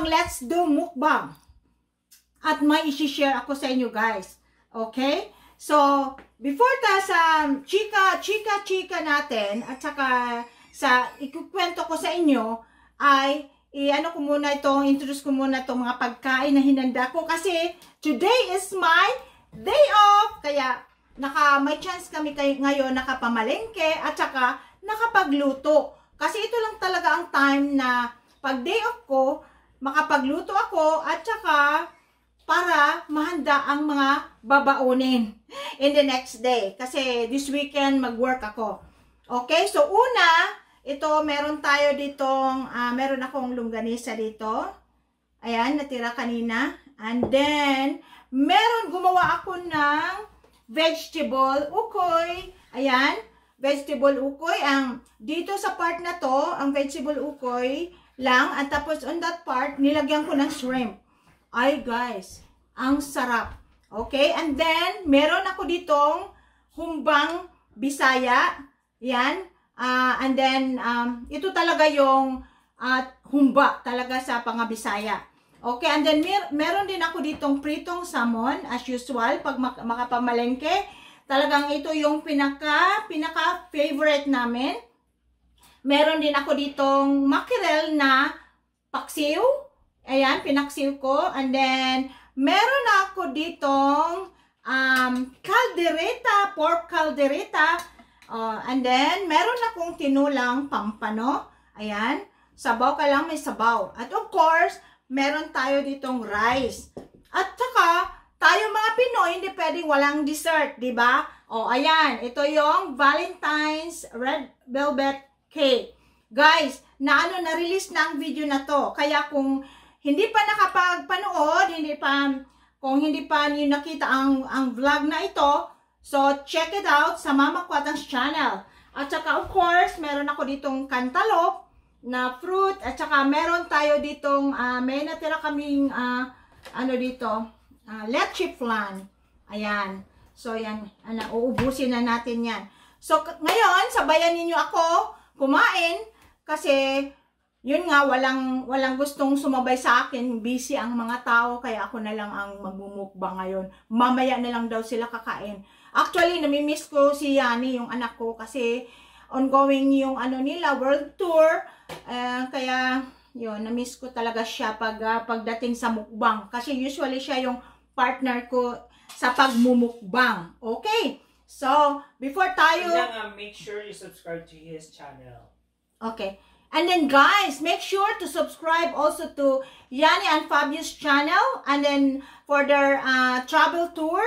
let's do mukbang. At may isi-share ako sa inyo guys. Okay? So, before sa chika natin, at saka sa ikukwento ko sa inyo, ay introduce ko muna itong mga pagkain na hinanda ko. Kasi, today is my day off. Kaya, may chance kami ngayon nakapamalengke at saka nakapagluto. Kasi ito lang talaga ang time na pag day off ko, makapagluto ako at saka para mahanda ang mga babaunin in the next day. Kasi this weekend mag-work ako. Okay, so una, ito meron tayo ditong, meron akong longganisa dito. Ayan, natira kanina. And then, gumawa ako ng vegetable ukoy. Ayan, vegetable ukoy. Dito sa part na to, ang vegetable ukoy lang. At tapos on that part, nilagyan ko ng shrimp. Ay guys, ang sarap. Okay, and then, meron ako ditong humbang Bisaya. Yan. And then, ito talaga yung humba talaga sa Bisaya. Okay, and then meron din ako ditong pritong salmon as usual pag makapamalengke. Talagang ito yung pinaka-favorite namin. Meron din ako ditong mackerel na paksiw. Ayan, pinaksiw ko. And then, meron ako ditong caldereta, pork caldereta. And then, meron akong tinulang pampano. Ayan, sabaw ka lang, may sabaw. At of course, meron tayo ditong rice. At saka, tayo mga Pinoy, hindi pwedeng walang dessert, di ba? Ayan, ito yung Valentine's Red Velvet Cake. Guys, na-release na ang video na to. Kaya kung hindi pa nakapagpanood, kung hindi pa niyo nakita ang vlog na ito, so check it out sa Mama Quatang's channel. At saka of course, meron ako ditong cantaloupe na fruit. At saka meron tayo ditong, may natira kaming, leche flan. Ayan. So yan, uubusin na natin yan. So ngayon, sabayan ninyo ako kumain kasi yun nga, walang gustong sumabay sa akin. Busy ang mga tao, kaya ako na lang ang magmumukbang ngayon. Mamaya na lang daw sila kakain. Actually, namimiss ko si Yani, yung anak ko, kasi ongoing yung nila, world tour. Kaya, yun, namiss ko talaga siya pagdating sa mukbang. Kasi usually siya yung partner ko sa pagmumukbang. Okay? So, before tayo... make sure you subscribe to his channel. Okay. And then guys, make sure to subscribe also to Yani and Fabio's channel. And then for their travel tour,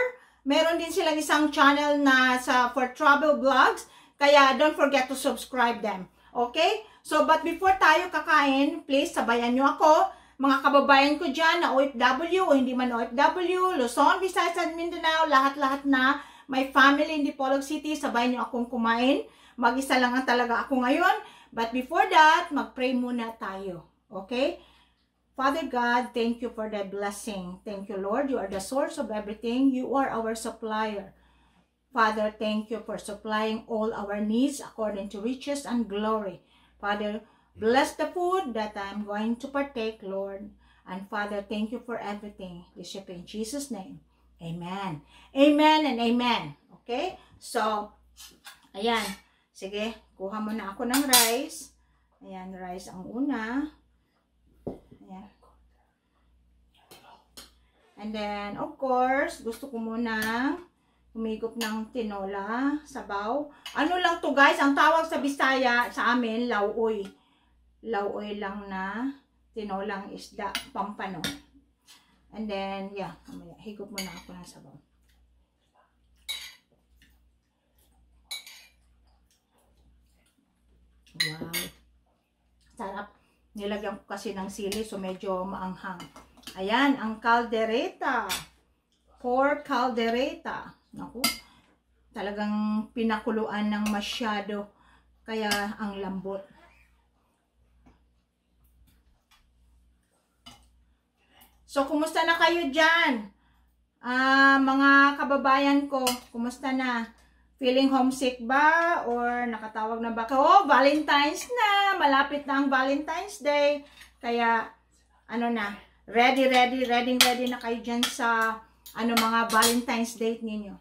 meron din silang isang channel na for travel vlogs. Kaya don't forget to subscribe them. Okay? So but before tayo kakain, please sabayan nyo ako. Mga kababayan ko dyan na OFW o hindi man OFW, Luzon, Visayas at Mindanao, lahat-lahat na may family in Dipolog City, sabayan nyo akong kumain. Mag-isa lang talaga ako ngayon. But before that, mag-pray muna tayo. Okay? Father God, thank you for the blessing. Thank you, Lord. You are the source of everything. You are our supplier. Father, thank you for supplying all our needs according to riches and glory. Father, bless the food that I'm going to partake, Lord. And Father, thank you for everything. We ship in Jesus' name. Amen. Amen and amen. Okay? So, ayan. Sige, kuha muna ako ng rice. Ayan, rice ang una. Ayan. And then, of course, gusto ko muna humigop ng tinola, sabaw. Ano lang to guys, ang tawag sa Bisaya sa amin, lauoy. Lauoy lang na tinolang isda, pampano. And then, yeah, higop muna ako ng sabaw. Wow. Sarap. Nilagyan ko kasi ng sili so medyo maanghang. Ayan, ang caldereta. Pork caldereta. Naku. Talagang pinakuluan ng masyado. Kaya ang lambot. So, kumusta na kayo dyan? Mga kababayan ko, kumusta na? Feeling homesick ba? Or nakatawag na ba? Valentine's na! Malapit na ang Valentine's Day. Kaya, ano na, ready na kayo dyan sa, ano, mga Valentine's Day ninyo.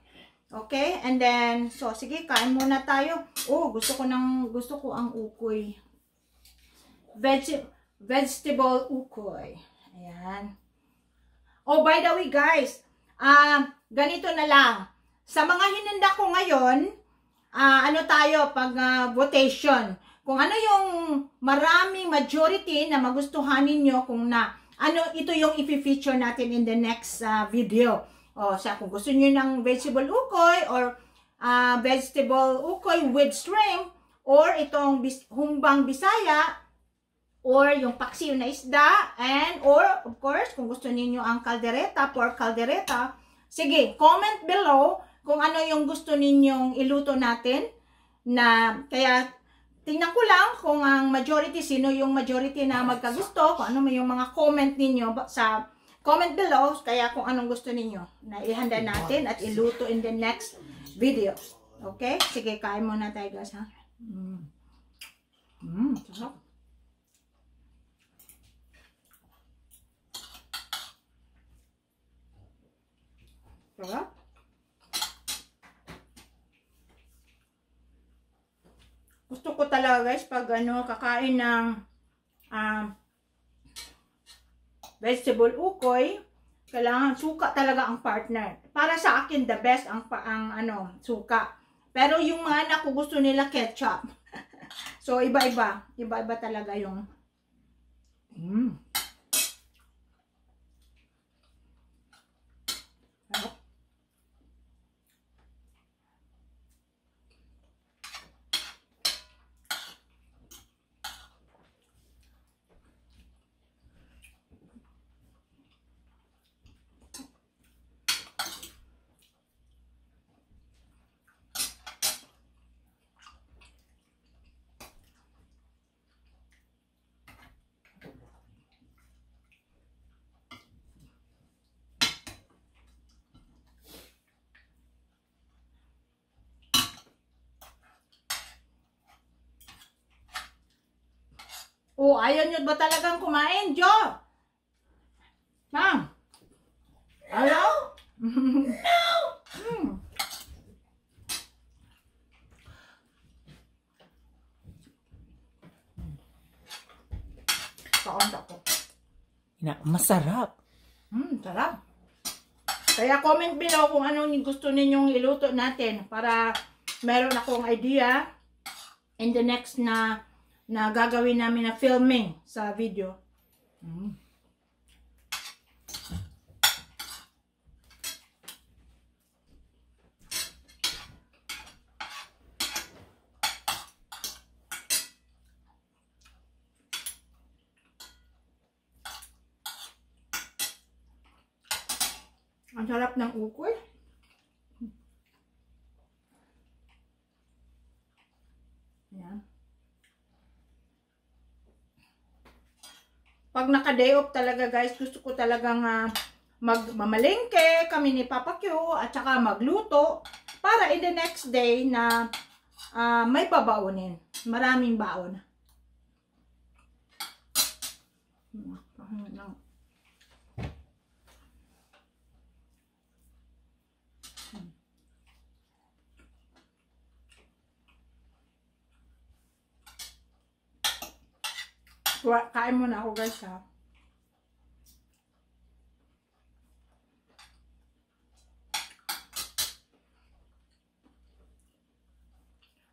Okay? And then, so, sige, kain muna tayo. Oh, gusto ko ang ukoy. Vegetable ukoy. Ayan. Oh, by the way, guys, ganito na lang. Sa mga hinanda ko ngayon, ano tayo, pag votation. Kung ano yung maraming majority na magustuhan ninyo, kung ito yung i-feature natin in the next video. O, kung gusto niyo ng vegetable ukoy or vegetable ukoy with shrimp or itong humbang Bisaya or yung paksiw na isda or of course, kung gusto niyo ang caldereta, pork caldereta, sige, comment below kung ano yung gusto ninyong iluto natin kaya tingnan ko lang kung ang majority, sino yung majority na magkagusto, kung ano yung mga comment ninyo sa comment below, kaya kung anong gusto ninyo na ihanda natin at iluto in the next video. Okay? Sige, kain muna tayo guys, ha? Sarap. Sarap. Gusto ko talaga guys, pag kakain ng vegetable ukoy, kailangan suka talaga ang partner. Para sa akin, the best ang suka. Pero yung mga anak ko gusto nila ketchup. So, iba-iba. Iba-iba talaga yung oh, ayaw nyo ba talagang kumain, Jo? Ma'am? Ayaw? No! Kaunta ko. Masarap. Sarap. Kaya comment below kung anong gusto ninyong iluto natin para meron akong idea in the next na gagawin namin na filming sa video. Ang sarap ng ukoy. Ayan. Pag naka-day off talaga guys, gusto ko talagang mamalengke kami ni Papa Q at saka magluto para in the next day na may babaunin. Maraming baon. Kain muna ako guys, ha.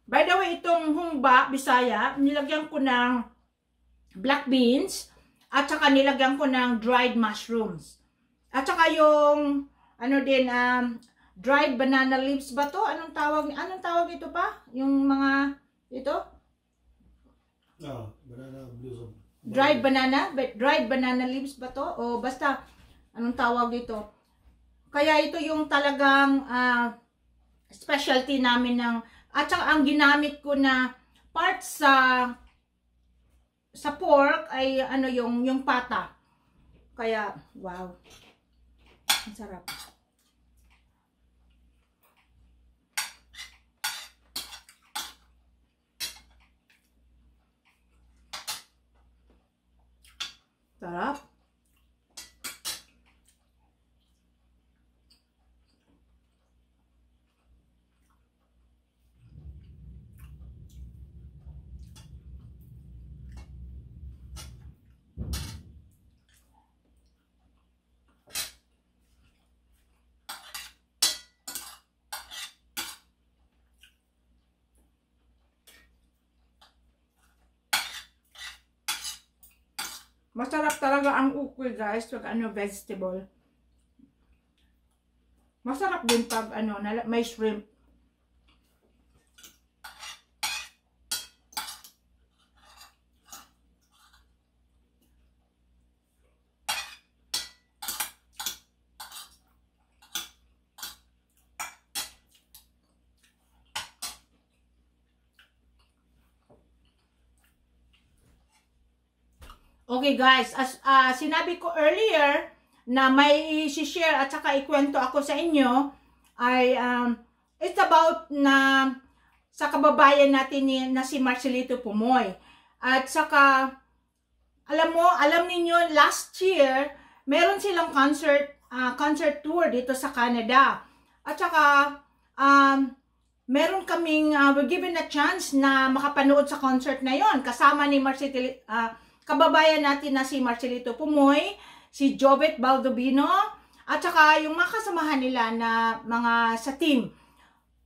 By the way, itong humba, Bisaya, nilagyan ko ng black beans at saka nilagyan ko ng dried mushrooms. At saka yung dried banana leaves ba to? Anong tawag ito pa? Yung mga ito? Banana blossom. Dried banana leaves ba to? O basta, anong tawag dito? Kaya ito yung talagang specialty namin at saka ang ginamit ko na part sa pork ay yung pata. Kaya, wow. Ang sarap. Sarap. Masarap talaga ang ukoy, guys, pag vegetable. Masarap din pag may shrimp. Okay guys, as sinabi ko earlier na may i-share at saka ikwento ako sa inyo ay it's about na sa kababayan natin na si Marcelito Pumoy. At saka alam niyo last year meron silang concert tour dito sa Canada. At saka meron kaming we're given a chance na makapanood sa concert na yon kasama ni kababayan natin na si Marcelito Pumoy, si Jobet Baldovino, at saka yung mga kasamahan nila na mga sa team.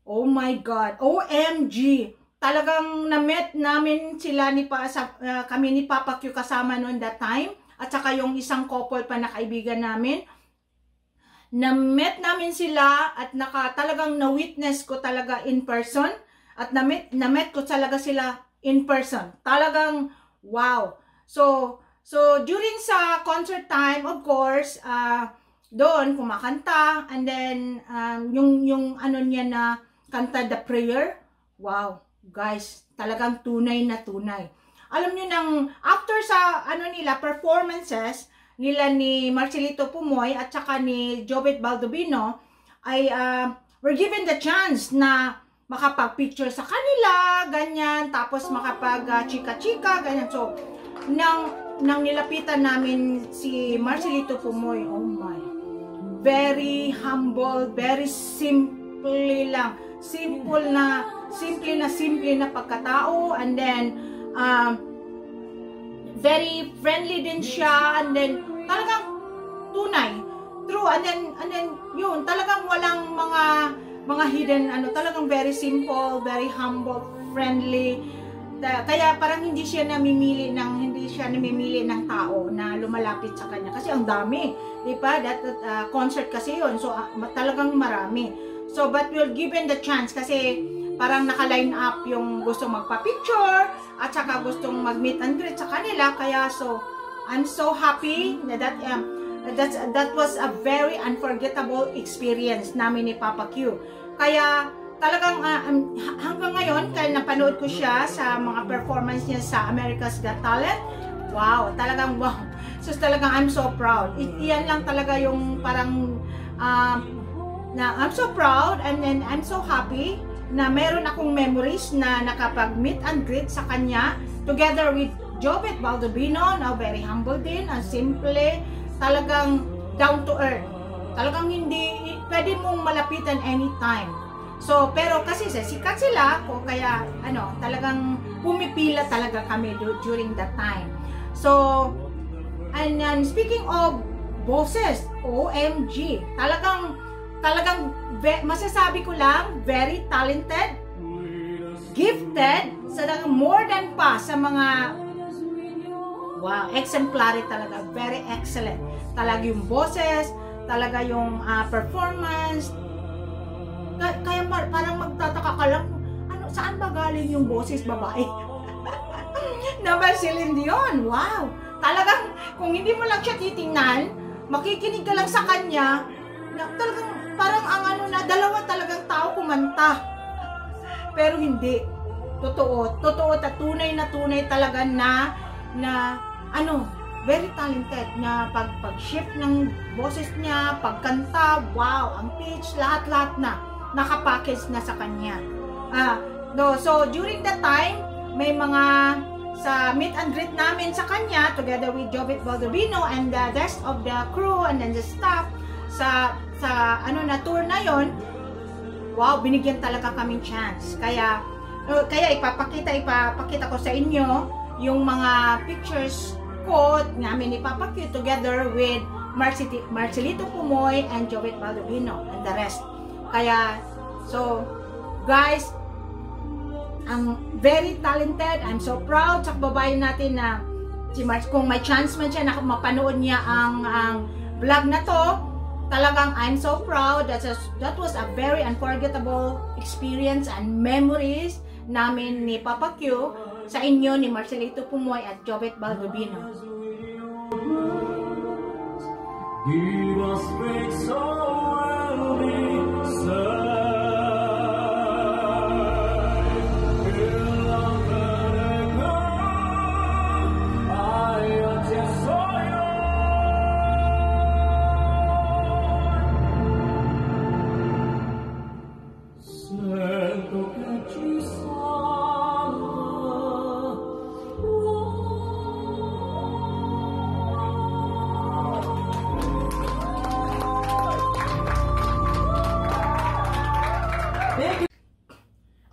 Oh my God, OMG! Talagang na-met namin sila kami ni Papa Q kasama noon that time, at saka yung isang couple pa na kaibigan namin. Na-met namin sila at talagang na-witness ko talaga in person, at na-met ko talaga sila in person. Talagang wow! So during sa concert time, of course, doon kumakanta, and then yung ano niya na kanta, The Prayer. Wow, guys, talagang tunay na tunay. Alam niyo nang after sa performances nila ni Marcelito Pumoy at saka ni Jobet Baldovino ay we're given the chance na makapag-picture sa kanila, ganyan, tapos makapag-chika-chika, ganyan. So nang nilapitan namin si Marcelito Pumoy, oh my, very humble, very simple lang, simple na pagkatao, and then very friendly din siya, and then talagang tunay, true, and then yun, talagang walang mga hidden talagang very simple, very humble, friendly. Kaya parang hindi siya namimili ng tao na lumalapit sa kanya kasi ang dami, di ba? Concert kasi yun, so talagang marami. So but we're given the chance kasi parang naka-line up yung gustong magpa-picture at saka gustong mag-meet and greet sa kanila, kaya so I'm so happy na that was a very unforgettable experience namin ni Papa Q. Kaya talagang hanggang ngayon, kaya napanood ko siya sa mga performance niya sa America's Got Talent. Wow, talagang wow. So talagang I'm so proud. Iyan lang talaga yung parang na I'm so proud, and then I'm so happy na meron akong memories na nakapag-meet and greet sa kanya together with Jobet Baldovino, na very humble din, and simple, talagang down to earth. Talagang hindi pwede mong malapitan anytime. So, pero kasi sikat sila, kaya talagang pumipila talaga kami during that time. So, and speaking of boses, OMG, talagang masasabi ko lang, very talented, gifted, more than pa sa mga, wow, exemplary talaga, very excellent. Talaga yung boses, talaga yung performance. Kaya parang magtataka ka lang, saan ba galing yung boses babae? Na Celine Dion, wow! Talagang, kung hindi mo lang siya titingnan, makikinig ka lang sa kanya, na talagang parang dalawa talagang tao kumanta. Pero hindi. Totoo at tunay talaga na very talented na pag-shift ng boses niya, pagkanta, wow, ang pitch, lahat-lahat na nakapackage na sa kanya. So during that time, may mga sa meet and greet namin sa kanya together with Jobet Baldovino and the rest of the crew and then the staff sa tour na yon. Wow, binigyan talaga kaming chance. Kaya ipapakita ko sa inyo yung mga pictures ko namin ni Papa Q together with Marcelito Pumoy and Jobet Baldovino and the rest. Kaya, so, guys, I'm very talented. I'm so proud sa babae natin na Kung may chance man siya na mapanood niya ang vlog na to, talagang I'm so proud. That was a very unforgettable experience and memories namin ni Papa Q sa inyo ni Marcelito Pumoy at Jobet Baldovino. Give us strength so we'll be saved.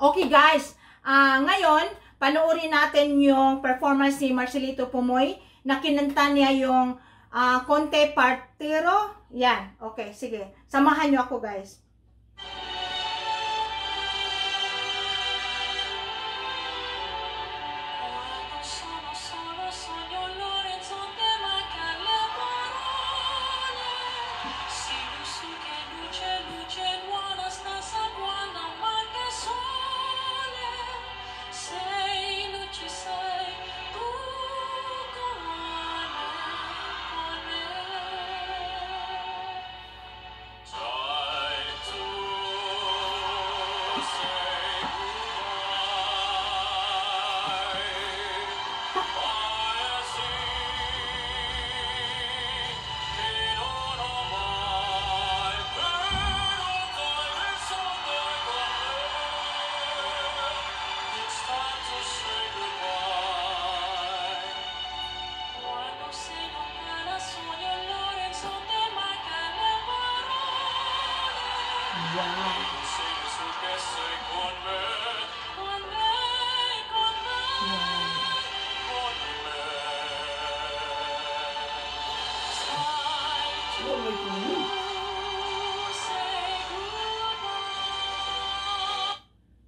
Okay guys, ngayon, panoorin natin yung performance ni Marcelito Pumoy na kinanta niya yung Conte Partero. Yan, okay, sige. Samahan niyo ako guys.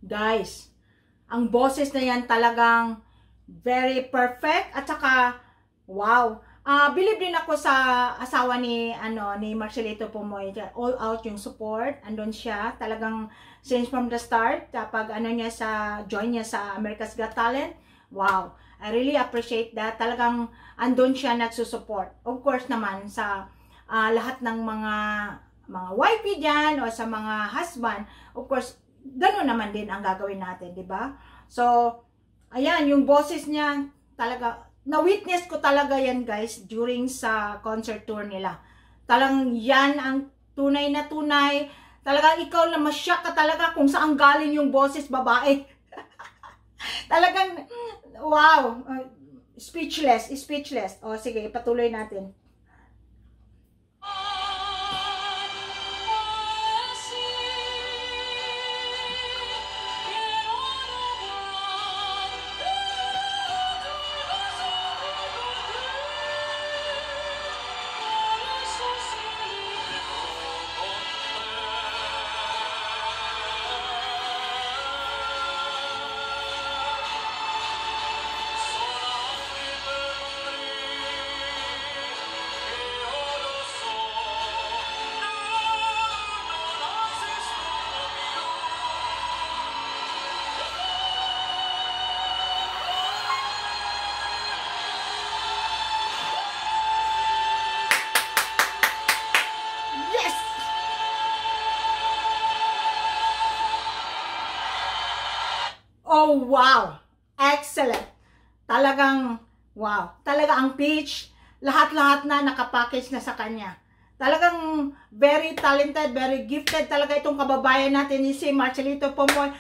Guys, ang boses na yan talagang very perfect at saka wow. Believe din ako sa asawa ni Marcelito Pumoy. All out yung support. Andun siya talagang since from the start kapag niya join niya sa America's Got Talent. Wow. I really appreciate that. Talagang andun siya nagsusupport. Of course naman sa lahat ng mga wifey dyan o sa mga husband, of course, gano'n naman din ang gagawin natin, di ba? So, ayan, yung boses niya, talaga, na-witness ko talaga yan, guys, during sa concert tour nila. Talagang yan ang tunay na tunay. Talagang ikaw na masyak ka talaga kung saan galing yung boses babae. Talagang, wow, speechless. O, sige, patuloy natin. Oh, wow! Excellent! Talagang, wow! Talaga ang pitch, lahat-lahat na nakapackage na sa kanya. Talagang very talented, very gifted talaga itong kababayan natin ni si Marcelito Pumoy.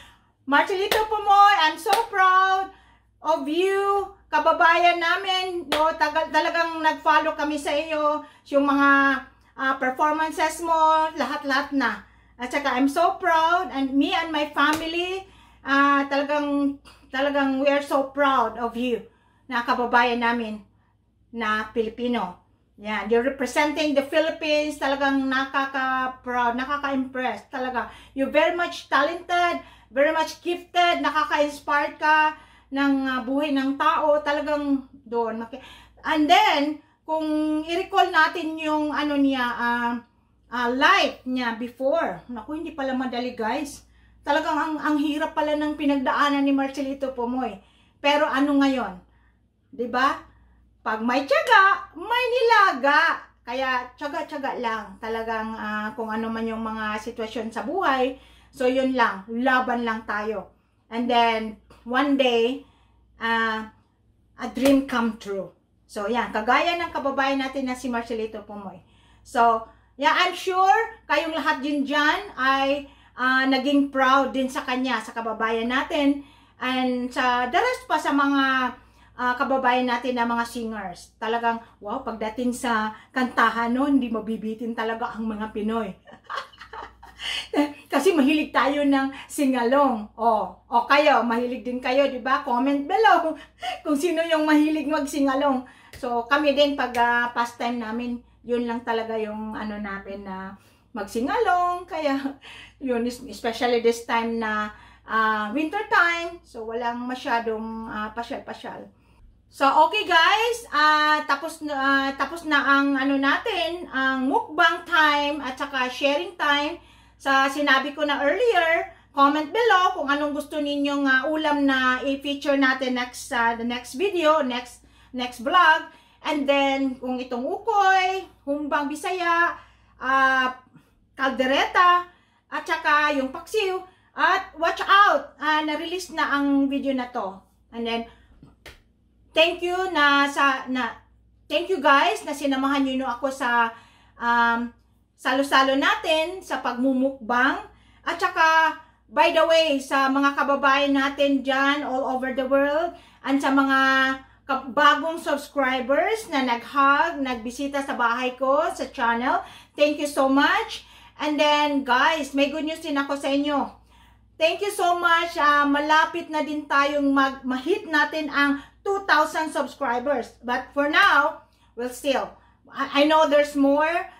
Marcelito Pumoy, I'm so proud of you, kababayan namin. No, talagang nag-follow kami sa iyo, yung mga performances mo, lahat-lahat na. At saka I'm so proud, and me and my family, talagang we are so proud of you na kababayan namin na Pilipino. Yan, you're representing the Philippines, talagang nakaka-proud, nakaka-impress, talaga. You're very much talented, very much gifted, nakaka-inspire ka ng buhay ng tao, talagang doon. And then, kung i-recall natin yung ano niya, life niya before. Naku, hindi pala madali guys. Talagang ang hirap pala ng pinagdaanan ni Marcelito Pomoy. Pero ano ngayon? 'Di ba? Pag may tiyaga, may nilaga. Kaya tiyaga-tiyaga lang. Talagang kung ano man yung mga sitwasyon sa buhay. So yun lang, laban lang tayo. And then one day, a dream come true. So yan, kagaya ng kababayan natin na si Marcelito Pomoy. So, yeah, I'm sure kayong lahat din dyan ay naging proud din sa kanya, sa kababayan natin. And sa the rest pa sa mga kababayan natin na mga singers. Talagang, wow, pagdating sa kantahan no, hindi mabibitin talaga ang mga Pinoy. Kasi mahilig tayo ng singalong. O kayo, mahilig din kayo, di ba? Comment below kung sino yung mahilig magsingalong. So, kami din pag pastime namin, yun lang talaga yung ano namin na magsingalong. Kaya, yun, especially this time na winter time. So, walang masyadong pasyal-pasyal. So, okay guys, tapos na ang ano natin, ang mukbang time at saka sharing time. Sa sinabi ko na earlier, comment below kung anong gusto ninyong ulam na i-feature natin the next video, next vlog. And then, kung itong ukoy, humbang bisaya, kaldereta, at saka yung paksiw, at watch out, na-release na ang video na to. And then, thank you thank you guys na sinamahan niyo ako sa salo-salo natin sa pagmumukbang. At saka, by the way, sa mga kababayan natin dyan all over the world, and sa mga bagong subscribers na nag-hug, nagbisita sa bahay ko, sa channel, thank you so much. And then, guys, may good news din ako sa inyo. Thank you so much. Malapit na din tayong ma-hit natin ang 2,000 subscribers. But for now, we'll still. I know there's more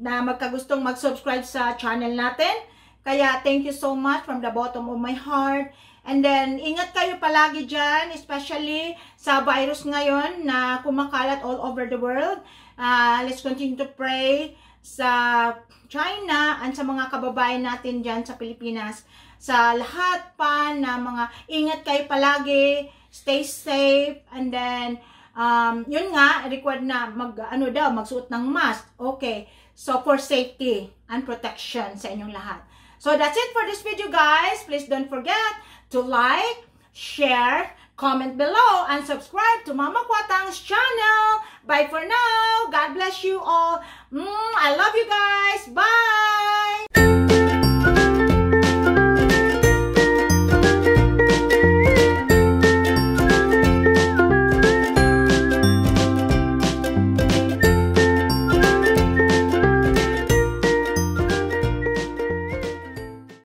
na magkagustong mag-subscribe sa channel natin. Kaya thank you so much from the bottom of my heart. And then, ingat kayo palagi dyan, especially sa virus ngayon na kumakalat all over the world. Let's continue to pray sa China and sa mga kababayan natin dyan sa Pilipinas. Sa lahat pa na mga ingat kayo palagi, stay safe, and then yun nga, required na magsuot ng mask. Okay, so for safety and protection sa inyong lahat. So that's it for this video guys. Please don't forget to like, share, comment below, and subscribe to Mama Kwatang's channel. Bye for now. God bless you all. I love you guys. Bye.